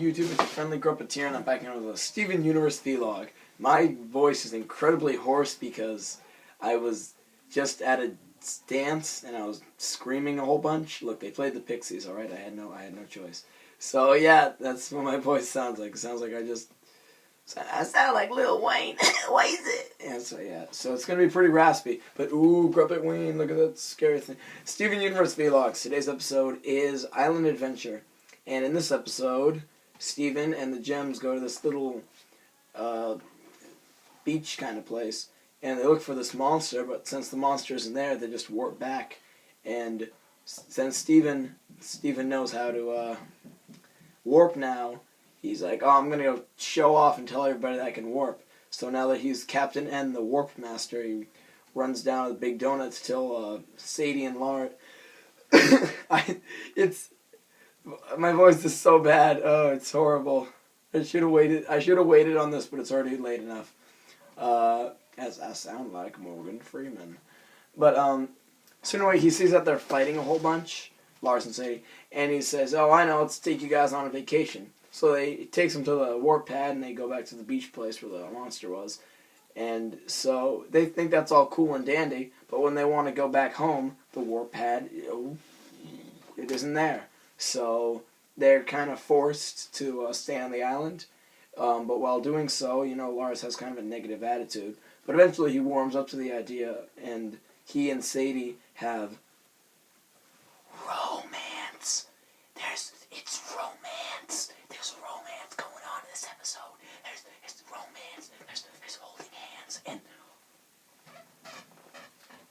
YouTube? It's your friendly Grumpeteer, and I'm back in with a Steven Universe vlog. My voice is incredibly hoarse because I was just at a dance and I was screaming a whole bunch. Look, they played the Pixies, alright? I had no choice. So yeah, that's what my voice sounds like. It sounds like I sound like Lil Wayne. What is it? Yeah, so it's gonna be pretty raspy. But ooh, Grumpet Wayne, look at that scary thing. Steven Universe Vlogs. Today's episode is Island Adventure. And in this episode, Steven and the Gems go to this little beach kind of place. And they look for this monster, but since the monster isn't there, they just warp back. And since Steven knows how to warp now, he's like, oh, I'm going to go show off and tell everybody that I can warp. So now that he's Captain N, the Warp Master, he runs down to the Big Donut to tell Sadie and Laura. My voice is so bad. Oh, it's horrible. I should have waited on this, but it's already late enough. As I sound like Morgan Freeman. But so anyway, he sees that they're fighting a whole bunch, Lars and Sadie, and he says, "Oh, I know. Let's take you guys on a vacation." So he takes them to the warp pad, and they go back to the beach place where the monster was. And so they think that's all cool and dandy, but when they want to go back home, the warp pad, it isn't there. So they're kind of forced to stay on the island. But while doing so, Lars has kind of a negative attitude. But eventually he warms up to the idea, and he and Sadie have romance. It's romance. There's romance going on in this episode. There's romance. There's holding hands, and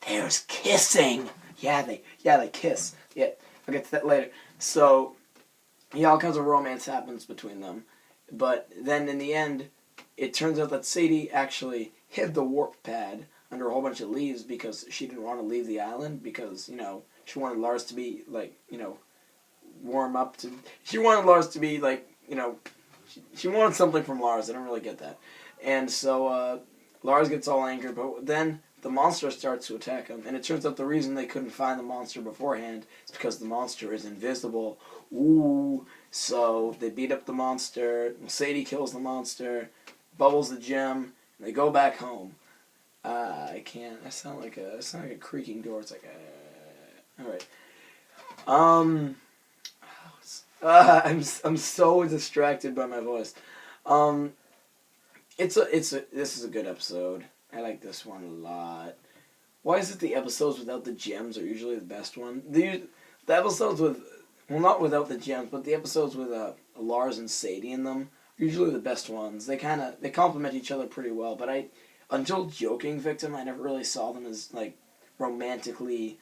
there's kissing. Yeah, they kiss. Yeah, I'll get to that later. So, all kinds of romance happens between them. But then in the end, it turns out that Sadie actually hid the warp pad under a whole bunch of leaves because she didn't want to leave the island because, she wanted Lars to be, warm up to... She wanted Lars to be, she wanted something from Lars. I don't really get that. And so Lars gets all angry, but then the monster starts to attack him, and it turns out the reason they couldn't find the monster beforehand is because the monster is invisible. Ooh. So they beat up the monster, Sadie kills the monster, Bubbles the gem, and they go back home. I can't, I sound like a creaking door. It's like, alright. I'm so distracted by my voice. This is a good episode. I like this one a lot. Why is it the episodes without the gems are usually the best one? The episodes with, well, not without the gems, but the episodes with Lars and Sadie in them are usually the best ones. They complement each other pretty well, but until Joking Victim, I never really saw them as, romantically,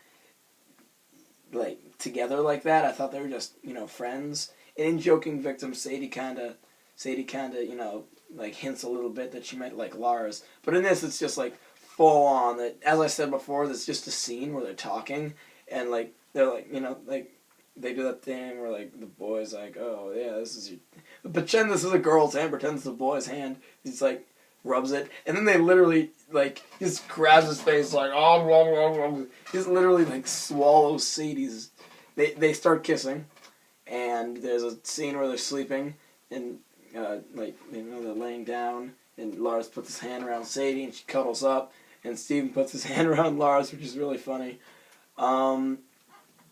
together like that. I thought they were just, friends. And in Joking Victim, Sadie kinda, hints a little bit that she might like Lars. But in this, it's just, full on. That, as I said before, there's just a scene where they're talking, and, they're, they do that thing where, the boy's oh, yeah, this is your... Pretend this is a girl's hand, pretend it's a boy's hand. He's, rubs it, and then they literally, he just grabs his face, oh, he's literally, swallows Sadie's... They start kissing, and there's a scene where they're sleeping, and, they're laying down, and Lars puts his hand around Sadie, and she cuddles up, and Steven puts his hand around Lars, which is really funny. And,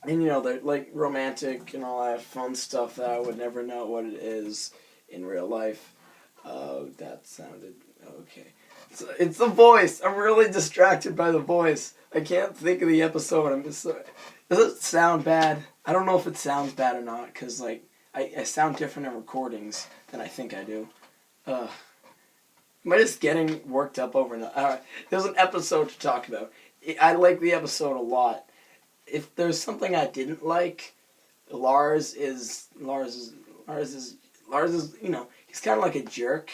they're, romantic and all that fun stuff that I would never know what it is in real life. That sounded okay. It's the voice. I'm really distracted by the voice. I can't think of the episode. Does it sound bad? I don't know if it sounds bad or not, because, I sound different in recordings than I think I do. Am I just getting worked up over now? Alright, there's an episode to talk about. I like the episode a lot. If there's something I didn't like, Lars is, he's kind of like a jerk,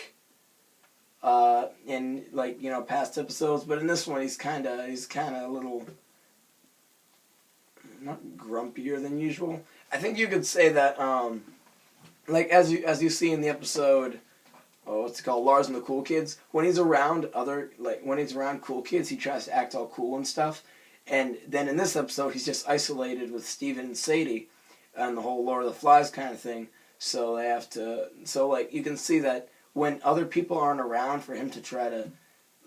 in, past episodes, but in this one, he's kind of a little, not grumpier than usual. I think you could say that, as you see in the episode, what's it called, Lars and the Cool Kids, when he's around cool kids, he tries to act all cool and stuff. And then in this episode, he's just isolated with Steven and Sadie and the whole Lord of the Flies kind of thing. So they have to. So like you can see that when other people aren't around for him to try to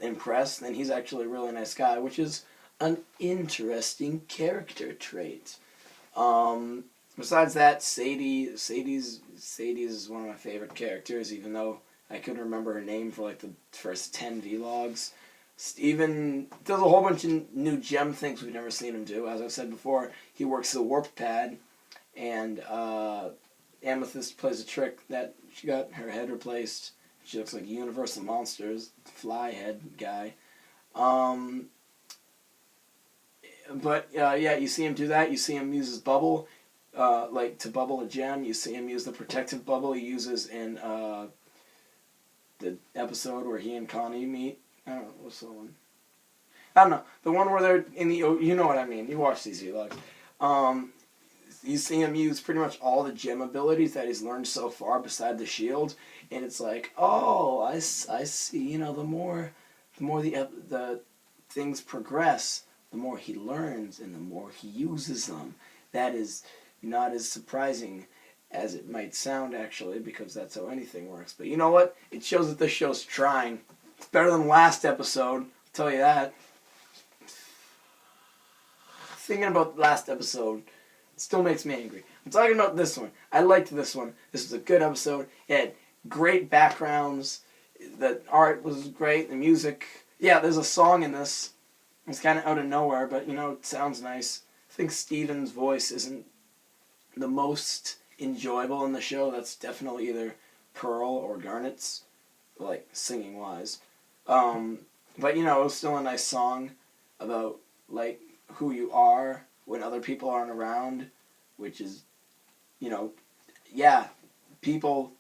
impress, then he's actually a really nice guy, which is an interesting character trait. Um, Besides that, Sadie's is one of my favorite characters, even though I couldn't remember her name for like the first 10 vlogs. Steven does a whole bunch of new gem things we've never seen him do. As I've said before, he works the warp pad, and Amethyst plays a trick that she got her head replaced. She looks like Universal Monsters, fly head guy. But yeah, you see him do that. You see him use his bubble, like to bubble a gem. You see him use the protective bubble he uses in the episode where he and Connie meet. I don't know, what's the one? I don't know. The one where they're in the... You know what I mean. You watch these vlogs. You see him use pretty much all the gem abilities that he's learned so far beside the shield. And it's like, oh, I see. You know, the more the things progress, the more he learns and the more he uses them. That is not as surprising as it might sound, actually, because that's how anything works. But you know what? It shows that this show's trying. It's better than last episode, I'll tell you that. Thinking about last episode still makes me angry. I'm talking about this one. I liked this one. This was a good episode. It had great backgrounds. The art was great. The music. Yeah, there's a song in this. It's kind of out of nowhere, but, you know, it sounds nice. I think Steven's voice isn't the most enjoyable in the show. That's definitely either Pearl or Garnet's, like, singing-wise. But, you know, it was still a nice song about, like, who you are when other people aren't around, which is, you know, yeah, people,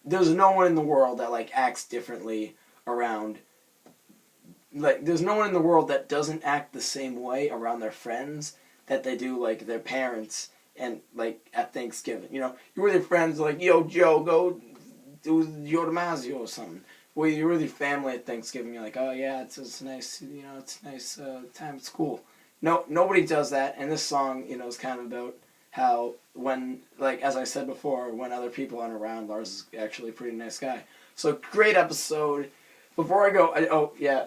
there's no one in the world that, like, acts differently around, like, there's no one in the world that doesn't act the same way around their friends that they do, like, their parents and, like, at Thanksgiving. You know, you're with your friends, like, yo, Joe, go do Joe DiMaggio or something. Well, you're with your family at Thanksgiving, you're like, oh, yeah, it's nice, you know, it's a nice time, it's cool. No, nobody does that, and this song, you know, is kind of about how when, like, as I said before, when other people aren't around, Lars is actually a pretty nice guy. So, great episode. Before I go,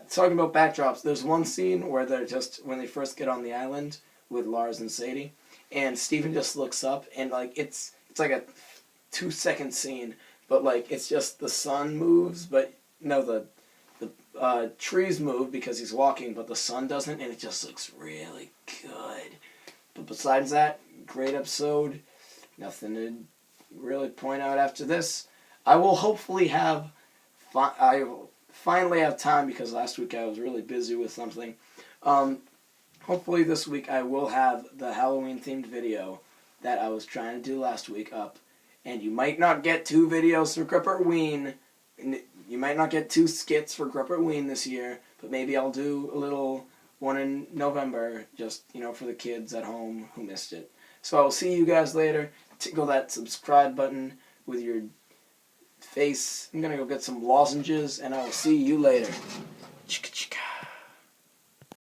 talking about backdrops, there's one scene where they're just, when they first get on the island with Lars and Sadie, and Steven just looks up, and, like, it's like a 2-second scene, but, like, it's just the sun moves, but, no, the trees move because he's walking, but the sun doesn't, and it just looks really good. But besides that, great episode. Nothing to really point out after this. I will hopefully have... I will finally have time, because last week I was really busy with something. Hopefully this week I will have the Halloween-themed video that I was trying to do last week up. And you might not get 2 videos for Gripperween. You might not get 2 skits for Gripperween this year, but maybe I'll do a little one in November, just, you know, for the kids at home who missed it. So I'll see you guys later. Tickle that subscribe button with your face. I'm gonna go get some lozenges, and I will see you later. Chicka chicka.